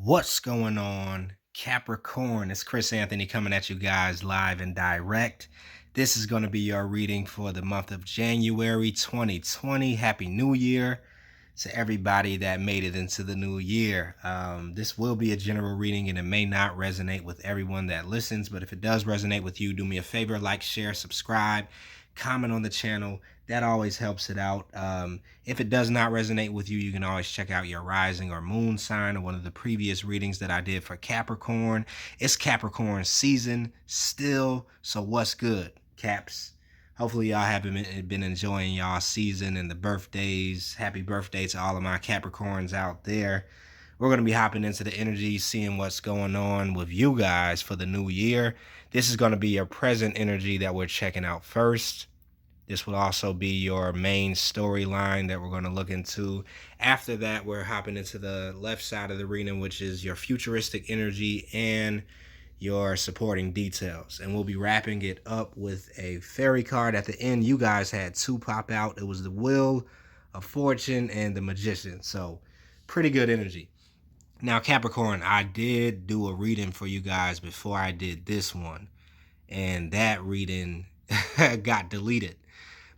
What's going on, Capricorn? It's Chris Anthony coming at you guys live and direct. This is going to be your reading for the month of January 2020. Happy New Year to everybody that made it into the new year. This will be a general reading and it may not resonate with everyone that listens, but if it does resonate with you, do me a favor, like, share, subscribe, comment on the channel. That always helps it out. If it does not resonate with you, you can always check out your rising or moon sign or one of the previous readings that I did for Capricorn. It's Capricorn season still, so what's good, Caps? Hopefully y'all have been enjoying y'all season and the birthdays. Happy birthday to all of my Capricorns out there. We're going to be hopping into the energy, seeing what's going on with you guys for the new year. This is going to be your present energy that we're checking out first. This will also be your main storyline that we're going to look into. After that, we're hopping into the left side of the reading, which is your futuristic energy and your supporting details. And we'll be wrapping it up with a fairy card at the end. You guys had two pop out. It was the Wheel of Fortune and the Magician. So pretty good energy. Now, Capricorn, I did do a reading for you guys before I did this one. And that reading got deleted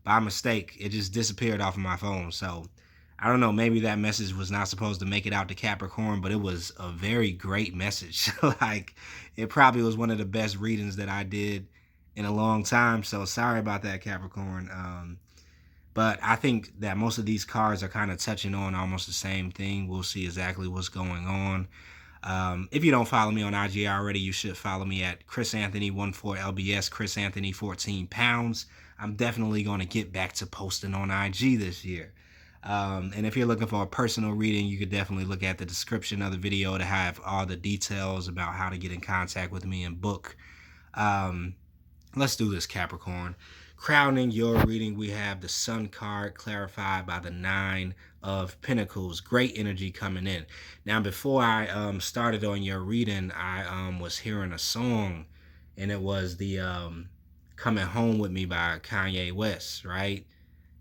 by mistake. It just disappeared off of my phone. So I don't know, maybe that message was not supposed to make it out to Capricorn, but it was a very great message. Like, it probably was one of the best readings that I did in a long time. So sorry about that, Capricorn. But I think that most of these cards are kind of touching on almost the same thing. We'll see exactly what's going on. If you don't follow me on IG already, you should follow me at chrisanthony14lbs, chrisanthony 14 pounds. I'm definitely going to get back to posting on IG this year. And if you're looking for a personal reading, you could definitely look at the description of the video to have all the details about how to get in contact with me and book. Let's do this, Capricorn. Crowning your reading, we have the Sun card clarified by the Nine of Pentacles. Great energy coming in. Now, before I started on your reading, I was hearing a song, and it was the Coming Home With Me by Kanye West, right?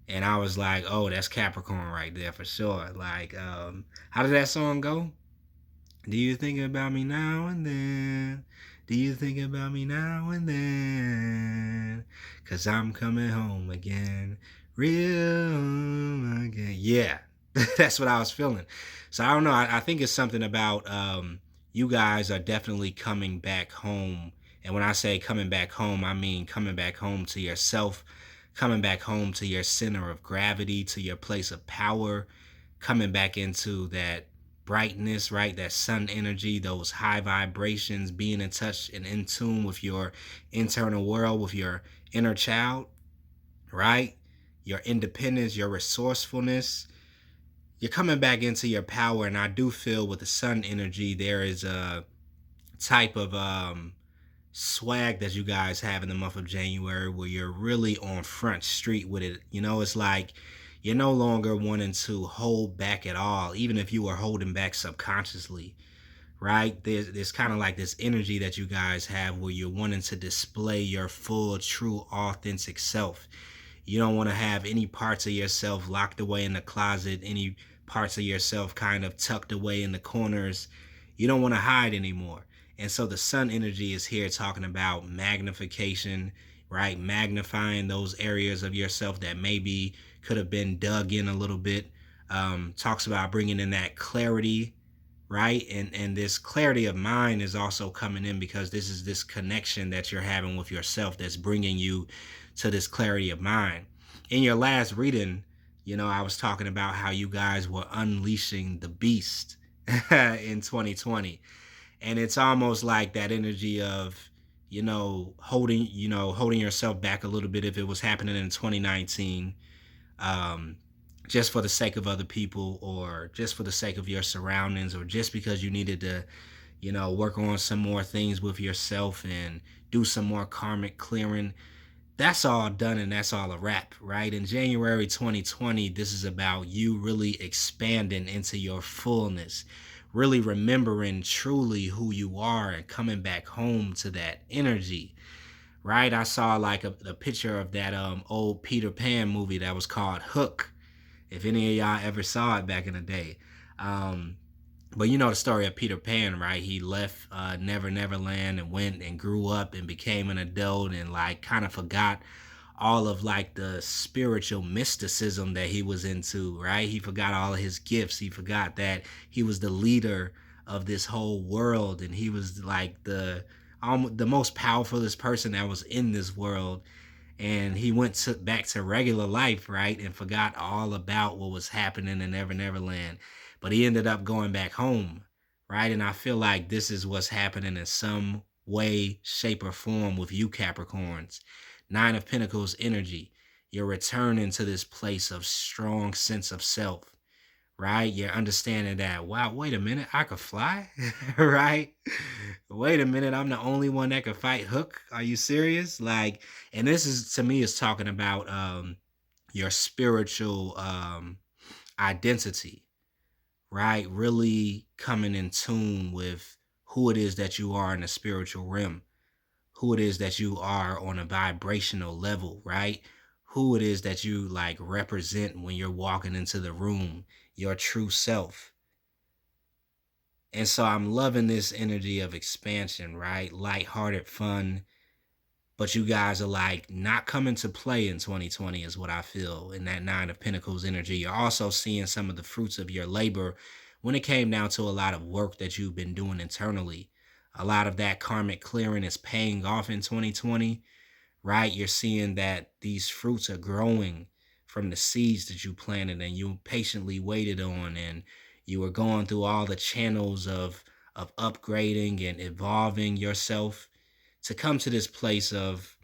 And I was like, oh, that's Capricorn right there for sure. Like, how did that song go? Do you think about me now and then? Do you think about me now and then? 'Cause I'm coming home again. Real again. Yeah, that's what I was feeling. So I don't know. I think it's something about you guys are definitely coming back home. And when I say coming back home, I mean coming back home to yourself, coming back home to your center of gravity, to your place of power, coming back into that brightness, right? That sun energy, those high vibrations, being in touch and in tune with your internal world, with your inner child, right? Your independence, your resourcefulness. You're coming back into your power. And I do feel with the sun energy, there is a type of swag that you guys have in the month of January where you're really on front street with it. You know, it's like you're no longer wanting to hold back at all, even if you were holding back subconsciously, right? There's kind of like this energy that you guys have where you're wanting to display your full, true, authentic self. You don't want to have any parts of yourself locked away in the closet, any parts of yourself kind of tucked away in the corners. You don't want to hide anymore. And so the sun energy is here talking about magnification, right? Magnifying those areas of yourself that maybe could have been dug in a little bit. Talks about bringing in that clarity, right? And this clarity of mind is also coming in because this is this connection that you're having with yourself that's bringing you to this clarity of mind. In your last reading, you know, I was talking about how you guys were unleashing the beast in 2020. And it's almost like that energy of, holding yourself back a little bit if it was happening in 2019, just for the sake of other people or just for the sake of your surroundings or just because you needed to, work on some more things with yourself and do some more karmic clearing. That's all done and that's all a wrap, right? In January 2020, this is about you really expanding into your fullness, really remembering truly who you are and coming back home to that energy, right? I saw like a picture of that old Peter Pan movie that was called Hook, if any of y'all ever saw it back in the day. But you know the story of Peter Pan, right? He left Never Land and went and grew up and became an adult and like kind of forgot all of like the spiritual mysticism that he was into, right? He forgot all of his gifts. He forgot that he was the leader of this whole world and he was like the most powerfulest person that was in this world, and he went back to regular life, right, and forgot all about what was happening in Never Land. But he ended up going back home, right? And I feel like this is what's happening in some way, shape, or form with you Capricorns. Nine of Pentacles energy. You're returning to this place of strong sense of self, right? You're understanding that, wow, wait a minute, I could fly, right? Wait a minute, I'm the only one that could fight Hook. Are you serious? Like, and this is to me is talking about your spiritual identity, right? Really coming in tune with who it is that you are in the spiritual realm, who it is that you are on a vibrational level, right? Who it is that you like represent when you're walking into the room, your true self. And so I'm loving this energy of expansion, right? Lighthearted fun. But you guys are like not coming to play in 2020 is what I feel in that Nine of Pentacles energy. You're also seeing some of the fruits of your labor when it came down to a lot of work that you've been doing internally. A lot of that karmic clearing is paying off in 2020, right? You're seeing that these fruits are growing from the seeds that you planted and you patiently waited on, and you were going through all the channels of upgrading and evolving yourself to come to this place of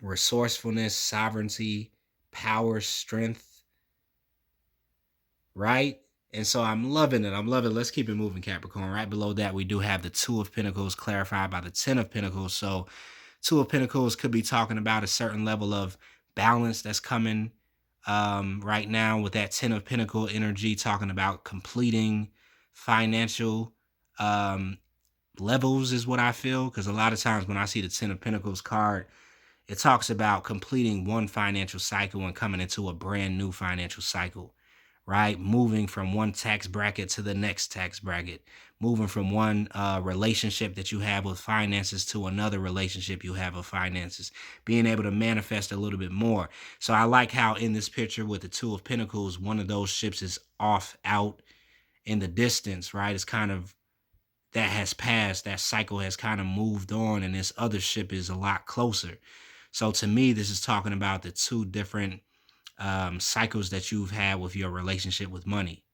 resourcefulness, sovereignty, power, strength, right? And so I'm loving it. I'm loving it. Let's keep it moving, Capricorn. Right below that, we do have the Two of Pentacles clarified by the Ten of Pentacles. So Two of Pentacles could be talking about a certain level of balance that's coming right now, with that Ten of Pentacle energy talking about completing financial um, levels is what I feel. Because a lot of times when I see the Ten of Pentacles card, it talks about completing one financial cycle and coming into a brand new financial cycle, right? Moving from one tax bracket to the next tax bracket, moving from one relationship that you have with finances to another relationship you have with finances, being able to manifest a little bit more. So I like how in this picture with the Two of Pentacles, one of those ships is off out in the distance, right? It's kind of that has passed, that cycle has kind of moved on, and this other ship is a lot closer. So to me, this is talking about the two different cycles that you've had with your relationship with money.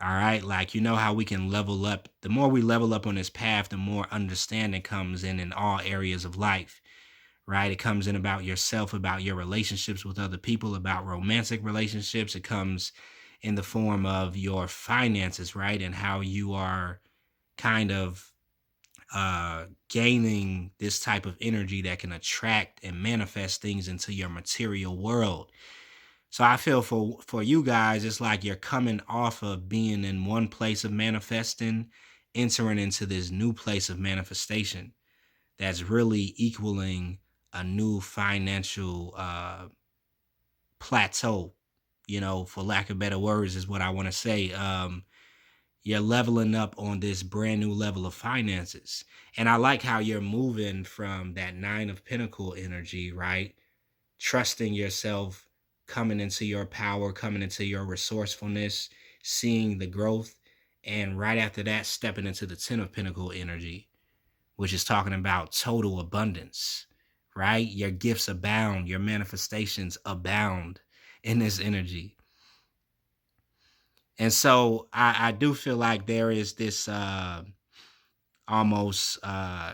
All right. Like, you know how we can level up. The more we level up on this path, the more understanding comes in all areas of life, right? It comes in about yourself, about your relationships with other people, about romantic relationships. It comes in the form of your finances, right? And how you are kind of gaining this type of energy that can attract and manifest things into your material world. So I feel for you guys, it's like you're coming off of being in one place of manifesting, entering into this new place of manifestation that's really equaling a new financial plateau, you know, for lack of better words is what I want to say. You're leveling up on this brand new level of finances. And I like how you're moving from that Nine of Pentacle energy, right? Trusting yourself, coming into your power, coming into your resourcefulness, seeing the growth. And right after that, stepping into the Ten of Pentacle energy, which is talking about total abundance, right? Your gifts abound, your manifestations abound in this energy. And so I do feel like there is this almost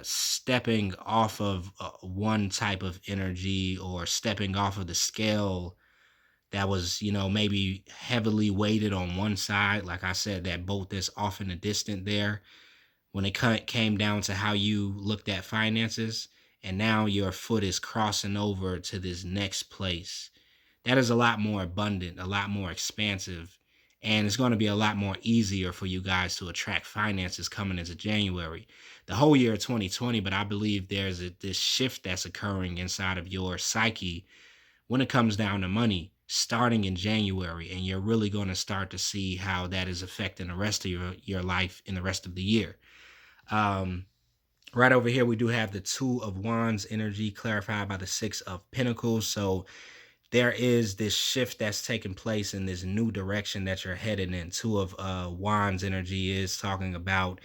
stepping off of one type of energy, or stepping off of the scale that was, you know, maybe heavily weighted on one side. Like I said, that boat that's off in the distant there, when it came down to how you looked at finances, and now your foot is crossing over to this next place that is a lot more abundant, a lot more expansive, and it's going to be a lot more easier for you guys to attract finances coming into January, the whole year of 2020. But I believe there's this shift that's occurring inside of your psyche when it comes down to money, starting in January, and you're really going to start to see how that is affecting the rest of your life in the rest of the year. Right over here, we do have the Two of Wands energy clarified by the Six of Pentacles. So there is this shift that's taking place in this new direction that you're headed in. Two of Wands energy is talking about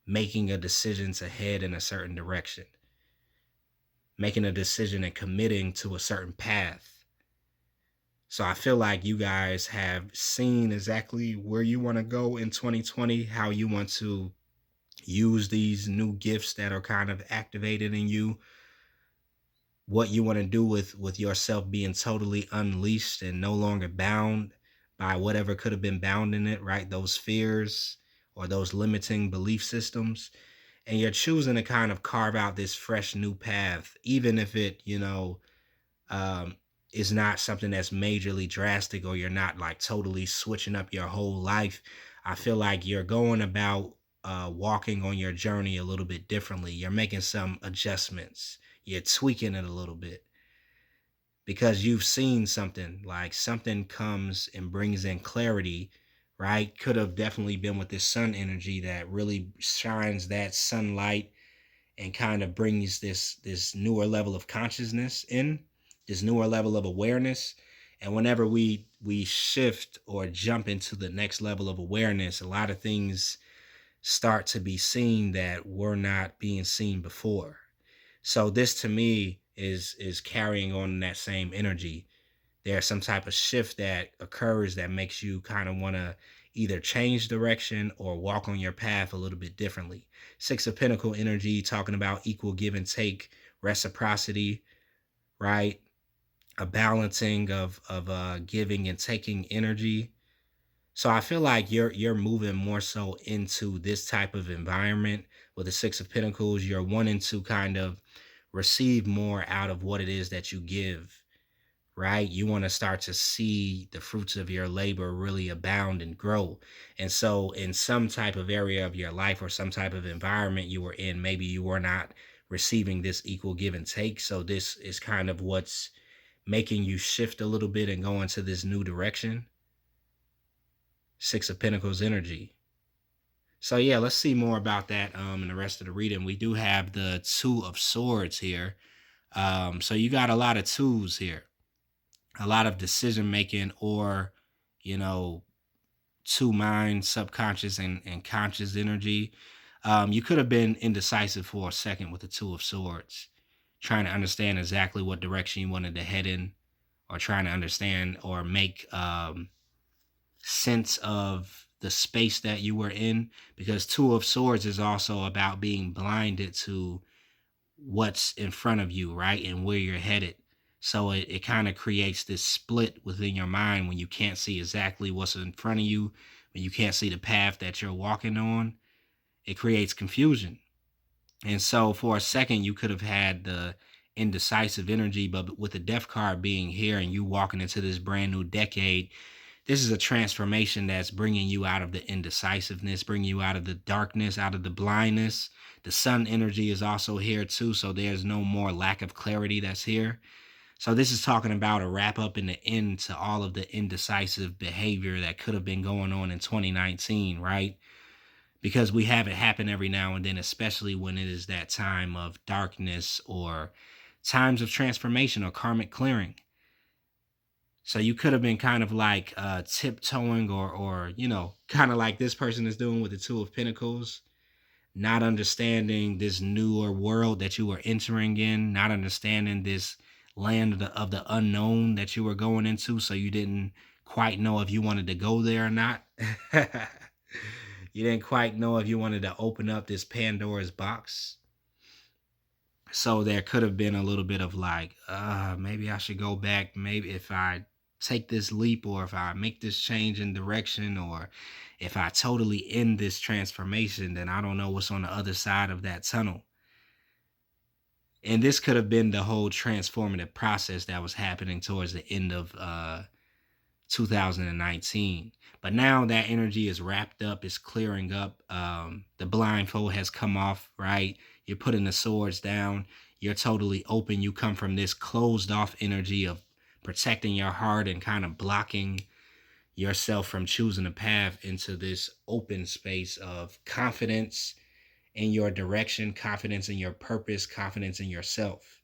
making a decision to head in a certain direction, making a decision and committing to a certain path. So I feel like you guys have seen exactly where you want to go in 2020, how you want to use these new gifts that are kind of activated in you, what you want to do with yourself being totally unleashed and no longer bound by whatever could have been bound in it, right? Those fears or those limiting belief systems. And you're choosing to kind of carve out this fresh new path, even if it, um, is not something that's majorly drastic, or you're not like totally switching up your whole life. I feel like you're going about walking on your journey a little bit differently. You're making some adjustments. You're tweaking it a little bit because you've seen something, like something comes and brings in clarity, right? Could have definitely been with this sun energy that really shines that sunlight and kind of brings this newer level of consciousness in, this newer level of awareness. And whenever we shift or jump into the next level of awareness, a lot of things start to be seen that were not being seen before. So this to me is carrying on that same energy. There's some type of shift that occurs that makes you kind of want to either change direction or walk on your path a little bit differently. Six of Pentacle energy, talking about equal give and take, reciprocity, right? A balancing of giving and taking energy. So I feel like you're moving more so into this type of environment with the Six of Pentacles. You're wanting to kind of receive more out of what it is that you give, right? You want to start to see the fruits of your labor really abound and grow. And so in some type of area of your life or some type of environment you were in, maybe you were not receiving this equal give and take. So this is kind of what's making you shift a little bit and go into this new direction. Six of Pentacles energy. So yeah, let's see more about that in the rest of the reading. We do have the Two of Swords here. So you got a lot of twos here, a lot of decision making, or you know, two minds, subconscious and conscious energy. You could have been indecisive for a second with the Two of Swords, trying to understand exactly what direction you wanted to head in, or trying to understand or make sense of the space that you were in, because Two of Swords is also about being blinded to what's in front of you, right? And where you're headed. So it kind of creates this split within your mind when you can't see exactly what's in front of you, when you can't see the path that you're walking on. It creates confusion. And so for a second, you could have had the indecisive energy, but with the Death card being here and you walking into this brand new decade, this is a transformation that's bringing you out of the indecisiveness, bringing you out of the darkness, out of the blindness. The sun energy is also here too, so there's no more lack of clarity that's here. So this is talking about a wrap up in the end to all of the indecisive behavior that could have been going on in 2019, right? Because we have it happen every now and then, especially when it is that time of darkness or times of transformation or karmic clearing. So you could have been kind of like tiptoeing or kind of like this person is doing with the Two of Pentacles, not understanding this newer world that you were entering in, not understanding this land of the unknown that you were going into. So you didn't quite know if you wanted to go there or not. You didn't quite know if you wanted to open up this Pandora's box. So there could have been a little bit of like, maybe I should go back. Maybe if I take this leap, or if I make this change in direction, or if I totally end this transformation, then I don't know what's on the other side of that tunnel. And this could have been the whole transformative process that was happening towards the end of 2019. But now that energy is wrapped up, it's clearing up. The blindfold has come off, right? You're putting the swords down. You're totally open. You come from this closed off energy of protecting your heart and kind of blocking yourself from choosing a path into this open space of confidence in your direction, confidence in your purpose, confidence in yourself,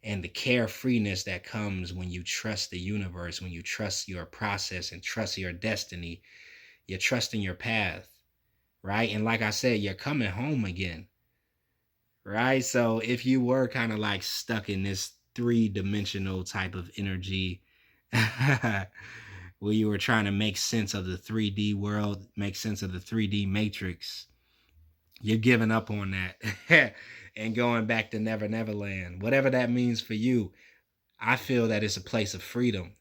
and the carefreeness that comes when you trust the universe, when you trust your process and trust your destiny, you're trusting your path, right? And like I said, you're coming home again, right? So if you were kind of like stuck in this three-dimensional type of energy, where you were trying to make sense of the 3D world, make sense of the 3D matrix, you're giving up on that and going back to Never Never Land. Whatever that means for you, I feel that it's a place of freedom.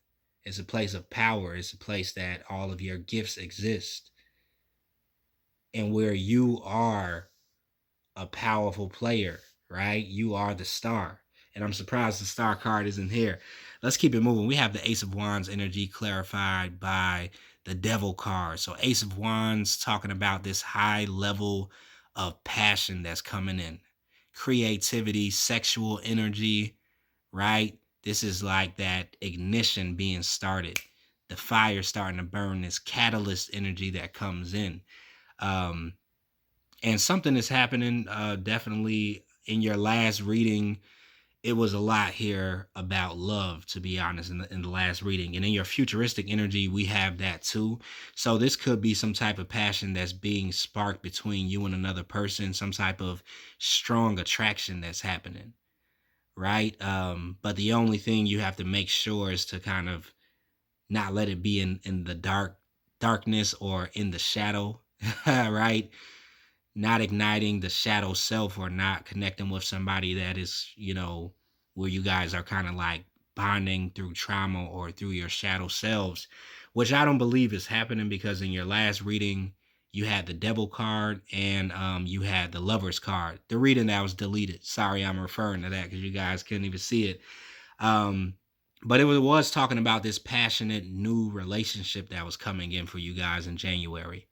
It's a place of power. It's a place that all of your gifts exist and where you are a powerful player, right? You are the star. And I'm surprised the star card isn't here. Let's keep it moving. We have the Ace of Wands energy clarified by the Devil card. So Ace of Wands talking about this high level of passion that's coming in. Creativity, sexual energy, right? This is like that ignition being started. The fire starting to burn, this catalyst energy that comes in. Um, and something is happening, definitely in your last reading. It was a lot here about love, to be honest, in the last reading. And in your futuristic energy, we have that too. So this could be some type of passion that's being sparked between you and another person, some type of strong attraction that's happening, right? But the only thing you have to make sure is to kind of not let it be in the darkness or in the shadow, right? Not igniting the shadow self or not connecting with somebody that is, where you guys are kind of like bonding through trauma or through your shadow selves, which I don't believe is happening because in your last reading, you had the devil card and you had the lover's card. The reading that was deleted. Sorry, I'm referring to that because you guys couldn't even see it. Um, but it was talking about this passionate new relationship that was coming in for you guys in January.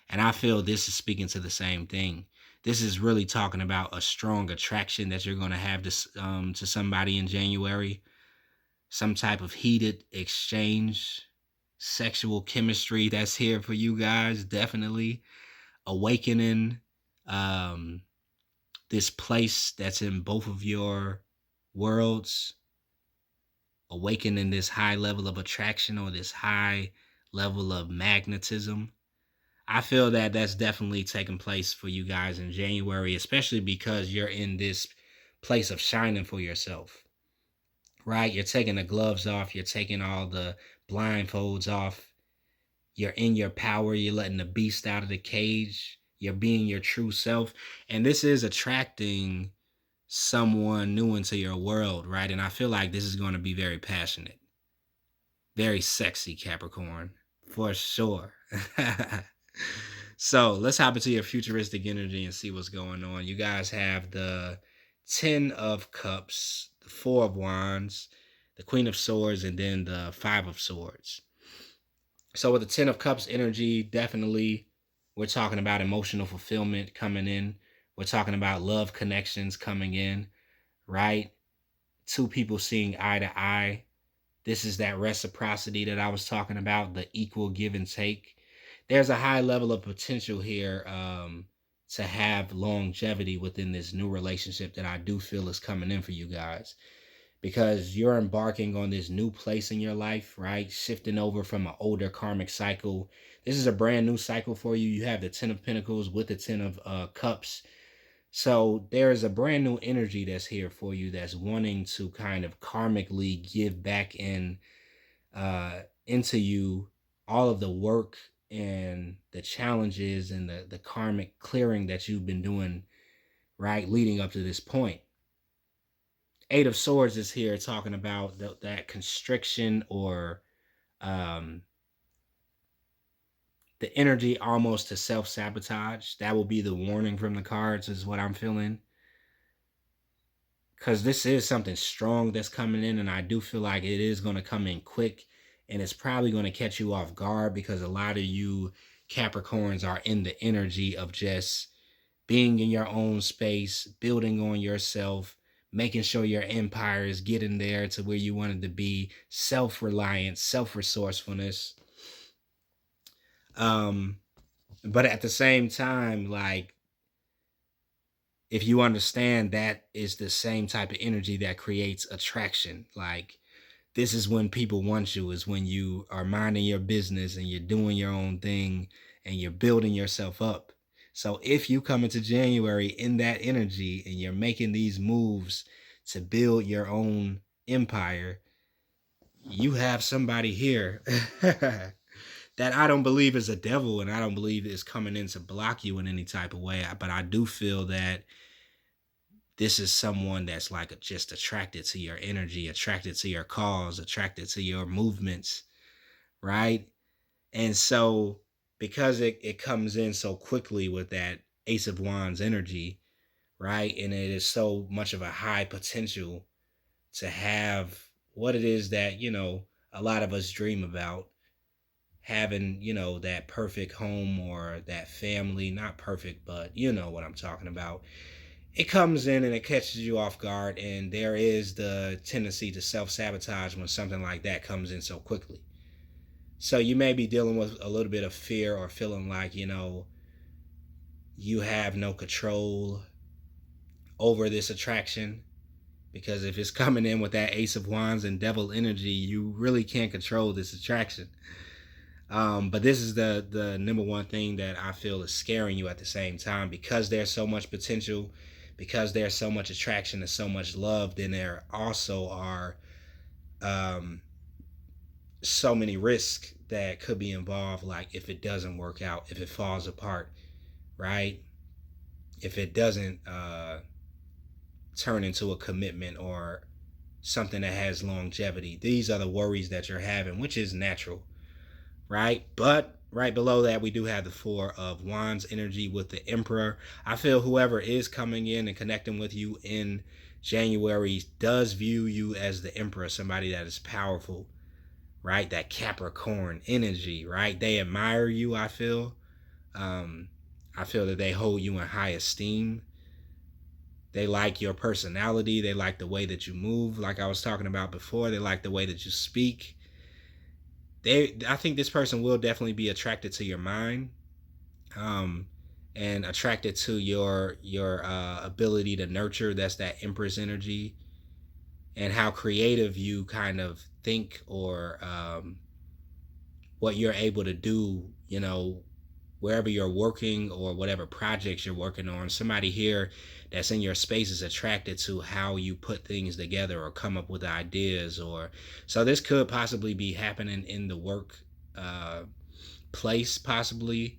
And I feel this is speaking to the same thing. This is really talking about a strong attraction that you're going to have to somebody in January. Some type of heated exchange, sexual chemistry that's here for you guys. Definitely awakening um, this place that's in both of your worlds. Awakening this high level of attraction or this high level of magnetism. I feel that that's definitely taking place for you guys in January, especially because you're in this place of shining for yourself, right? You're taking the gloves off, you're taking all the blindfolds off, you're in your power, you're letting the beast out of the cage, you're being your true self. And this is attracting someone new into your world, right? And I feel like this is going to be very passionate, very sexy, Capricorn, for sure. So let's hop into your futuristic energy and see what's going on. You guys have the 10 of Cups, the 4 of Wands, the Queen of Swords, and then the 5 of Swords. So with the 10 of Cups energy, definitely we're talking about emotional fulfillment coming in. We're talking about love connections coming in, right? Two people seeing eye to eye. This is that reciprocity that I was talking about, the equal give and take. There's a high level of potential here to have longevity within this new relationship that I do feel is coming in for you guys, because you're embarking on this new place in your life, right? Shifting over from an older karmic cycle. This is a brand new cycle for you. You have the 10 of Pentacles with the 10 of Cups. So there is a brand new energy that's here for you that's wanting to kind of karmically give back into you all of the work and the challenges and the karmic clearing that you've been doing, right, leading up to this point. 8 of Swords is here talking about that constriction or the energy almost to self-sabotage. That will be the warning from the cards is what I'm feeling. Because this is something strong that's coming in, and I do feel like it is going to come in quick, and it's probably going to catch you off guard because a lot of you Capricorns are in the energy of just being in your own space, building on yourself, making sure your empire is getting there to where you wanted to be, self-reliance, self-resourcefulness. Um, but at the same time, like, if you understand that is the same type of energy that creates attraction. Like, this is when people want you, is when you are minding your business and you're doing your own thing and you're building yourself up. So if you come into January in that energy and you're making these moves to build your own empire, you have somebody here that I don't believe is a devil, and I don't believe is coming in to block you in any type of way. But I do feel that this is someone that's like just attracted to your energy, attracted to your cause, attracted to your movements, right? And so because it comes in so quickly with that Ace of Wands energy, right? And it is so much of a high potential to have what it is that, a lot of us dream about, having, that perfect home or that family, not perfect, but you know what I'm talking about. It comes in and it catches you off guard, and there is the tendency to self-sabotage when something like that comes in so quickly. So you may be dealing with a little bit of fear or feeling like, you have no control over this attraction, because if it's coming in with that Ace of Wands and Devil energy, you really can't control this attraction. But this is the number one thing that I feel is scaring you at the same time, because there's so much potential, because there's so much attraction and so much love. Then there also are so many risks that could be involved. Like if it doesn't work out, if it falls apart, right? If it doesn't turn into a commitment or something that has longevity, these are the worries that you're having, which is natural, right? But right below that, we do have the Four of Wands energy with the Emperor. I feel whoever is coming in and connecting with you in January does view you as the Emperor, somebody that is powerful, right? That Capricorn energy, right? They admire you, I feel. I feel that they hold you in high esteem. They like your personality. They like the way that you move, like I was talking about before. They like the way that you speak. I think this person will definitely be attracted to your mind, um, and attracted to your ability to nurture. That's that Empress energy, and how creative you kind of think, or what you're able to do. Wherever you're working or whatever projects you're working on, somebody here that's in your space is attracted to how you put things together or come up with ideas. Or so this could possibly be happening in the work place, possibly,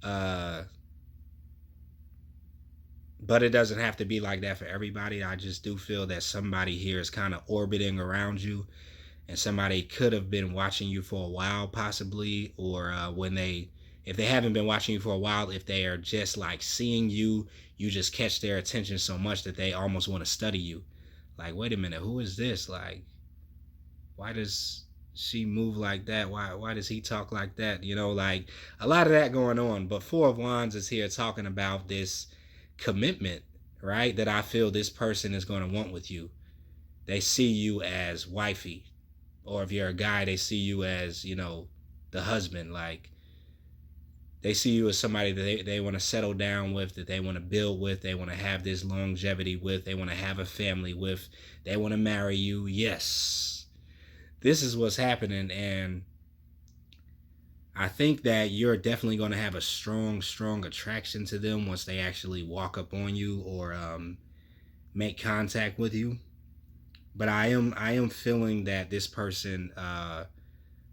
uh, but it doesn't have to be like that for everybody. I just do feel that somebody here is kind of orbiting around you, and somebody could have been watching you for a while, possibly, or if they haven't been watching you for a while, if they are just like seeing you, you just catch their attention so much that they almost want to study you. Like, wait a minute, who is this? Like, why does she move like that? Why does he talk like that? Like a lot of that going on. But Four of Wands is here talking about this commitment, right? That I feel this person is going to want with you. They see you as wifey, or if you're a guy, they see you as, the husband. Like, they see you as somebody that they want to settle down with, that they want to build with, they want to have this longevity with, they want to have a family with, they want to marry you. Yes, this is what's happening. And I think that you're definitely going to have a strong attraction to them once they actually walk up on you, or make contact with you. But I am feeling that this person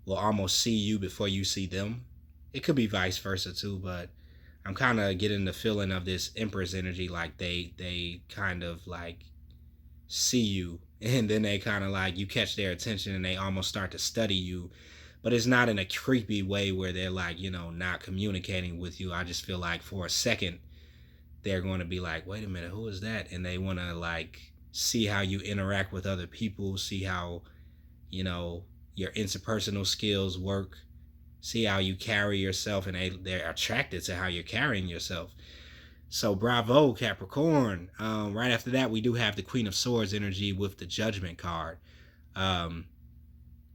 will almost see you before you see them. It could be vice versa too, but I'm kind of getting the feeling of this Empress energy, like they kind of like see you, and then they kind of like, you catch their attention and they almost start to study you. But it's not in a creepy way where they're like, not communicating with you. I just feel like for a second they're going to be like, wait a minute, who is that? And they want to like see how you interact with other people, see how, your interpersonal skills work, see how you carry yourself, and they're attracted to how you're carrying yourself. So bravo, Capricorn. Right after that, we do have the Queen of Swords energy with the Judgment card. Um,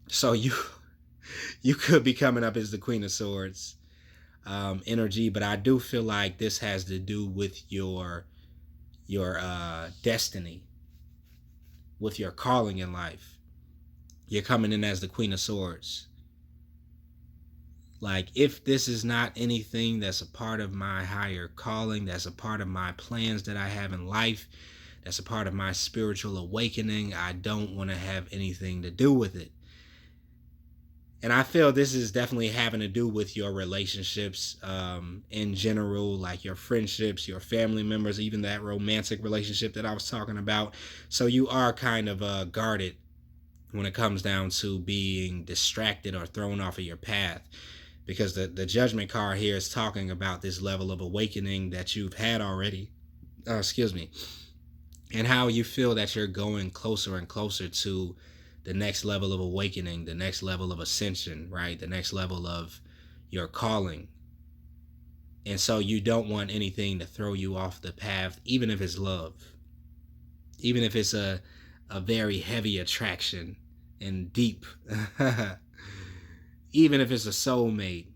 so you could be coming up as the Queen of Swords energy, but I do feel like this has to do with your destiny, with your calling in life. You're coming in as the Queen of Swords. Like, if this is not anything that's a part of my higher calling, that's a part of my plans that I have in life, that's a part of my spiritual awakening, I don't want to have anything to do with it. And I feel this is definitely having to do with your relationships in general, like your friendships, your family members, even that romantic relationship that I was talking about. So you are kind of guarded when it comes down to being distracted or thrown off of your path, because the Judgment card here is talking about this level of awakening that you've had already. Excuse me. And how you feel that you're going closer and closer to the next level of awakening, the next level of ascension, right? The next level of your calling. And so you don't want anything to throw you off the path, even if it's love, even if it's a very heavy attraction and deep, even if it's a soulmate.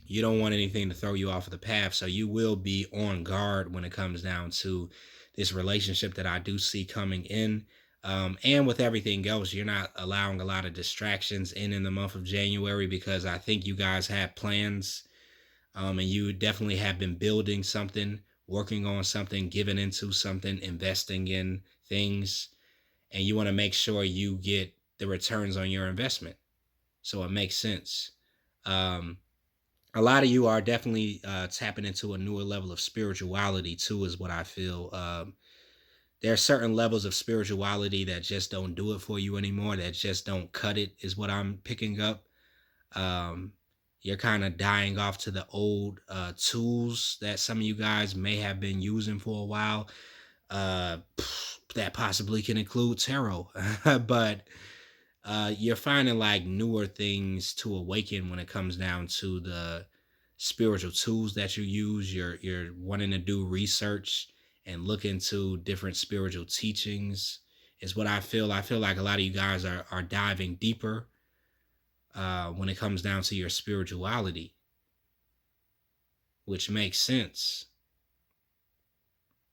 You don't want anything to throw you off of the path. So you will be on guard when it comes down to this relationship that I do see coming in. And with everything else, you're not allowing a lot of distractions in the month of January, because I think you guys have plans, and you definitely have been building something, working on something, giving into something, investing in things, and you want to make sure you get the returns on your investment. So it makes sense. A lot of you are definitely tapping into a newer level of spirituality too, is what I feel. There are certain levels of spirituality that just don't do it for you anymore, that just don't cut it, is what I'm picking up. um, you're kind of dying off to the old tools that some of you guys may have been using for a while. uh, that possibly can include tarot. But you're finding like newer things to awaken when it comes down to the spiritual tools that you use. You're wanting to do research and look into different spiritual teachings, is what I feel. I feel like a lot of you guys are diving deeper when it comes down to your spirituality, which makes sense.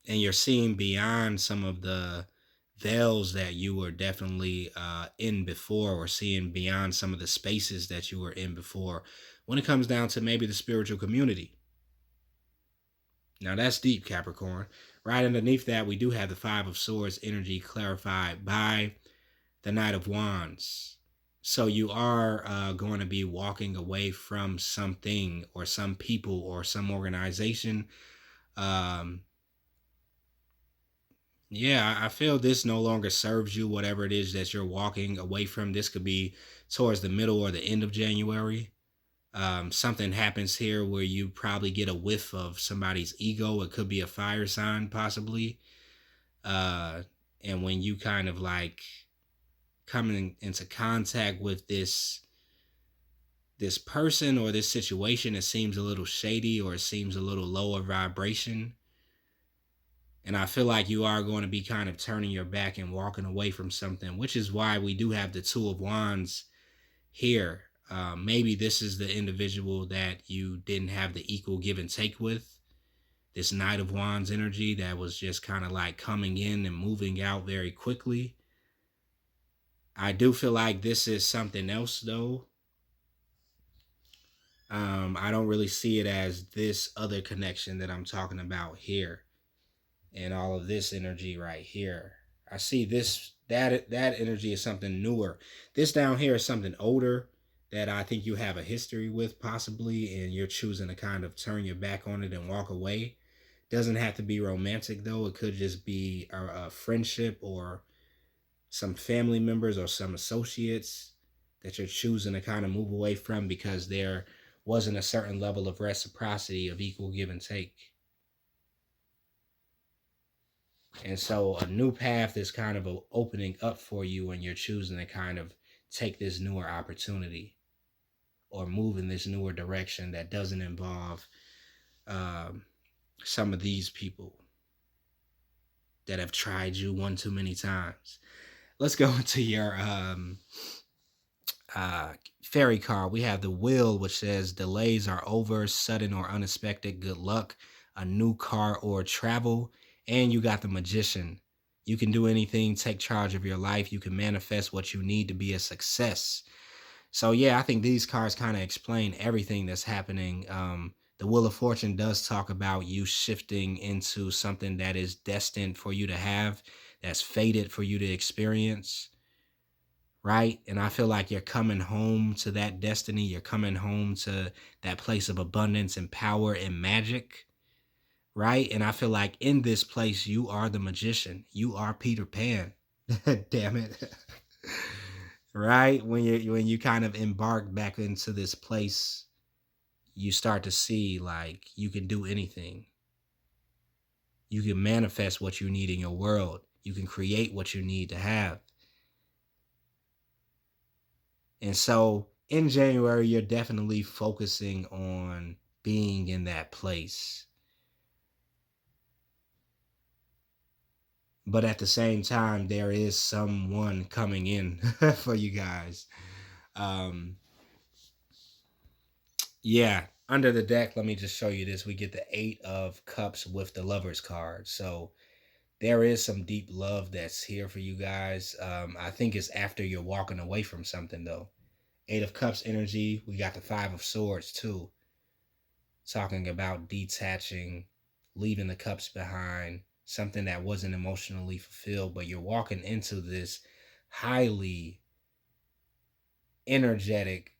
And you're seeing beyond some of the veils that you were definitely in before, or seeing beyond some of the spaces that you were in before, when it comes down to maybe the spiritual community. Now that's deep, Capricorn. Right underneath that, we do have the Five of Swords energy clarified by the Knight of Wands. So you are going to be walking away from something or some people or some organization. Um, yeah, I feel this no longer serves you, whatever it is that you're walking away from. This could be towards the middle or the end of January. Something happens here where you probably get a whiff of somebody's ego. It could be a fire sign, possibly. Uh, and when you kind of like coming into contact with this person or this situation, it seems a little shady, or it seems a little lower vibration. And I feel like you are going to be kind of turning your back and walking away from something, which is why we do have the Two of Wands here. Maybe this is the individual that you didn't have the equal give and take with. This Knight of Wands energy that was just kind of like coming in and moving out very quickly. I do feel like this is something else, though. I don't really see it as this other connection that I'm talking about here, and all of this energy right here. I see this that energy is something newer. This down here is something older that I think you have a history with, possibly, and you're choosing to kind of turn your back on it and walk away. Doesn't have to be romantic though. It could just be a friendship or some family members or some associates that you're choosing to kind of move away from, because there wasn't a certain level of reciprocity of equal give and take. And so a new path is kind of opening up for you, and you're choosing to kind of take this newer opportunity or move in this newer direction that doesn't involve um, some of these people that have tried you one too many times. Let's go into your uh fairy card. We have the Wheel, which says delays are over, sudden or unexpected good luck, a new car or travel. And you got the Magician. You can do anything, take charge of your life. You can manifest what you need to be a success. So yeah, I think these cards kind of explain everything that's happening. The Wheel of Fortune does talk about you shifting into something that is destined for you to have, that's fated for you to experience, right? And I feel like you're coming home to that destiny. You're coming home to that place of abundance and power and magic, right? And I feel like in this place, you are the magician. You are Peter Pan. Damn it. Right? When you kind of embark back into this place, you start to see like you can do anything. You can manifest what you need in your world. You can create what you need to have. And so in January, you're definitely focusing on being in that place. But at the same time, there is someone coming in for you guys. Um, yeah, under the deck, let me just show you this. We get the 8 of Cups with the Lovers card. So there is some deep love that's here for you guys. I think it's after you're walking away from something, though. 8 of Cups energy. We got the 5 of Swords, too. Talking about detaching, leaving the cups behind, something that wasn't emotionally fulfilled, but you're walking into this highly energetic,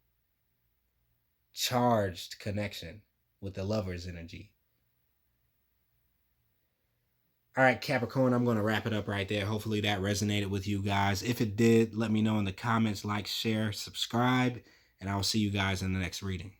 charged connection with the Lover's energy. All right, Capricorn, I'm going to wrap it up right there. Hopefully that resonated with you guys. If it did, let me know in the comments, like, share, subscribe, and I will see you guys in the next reading.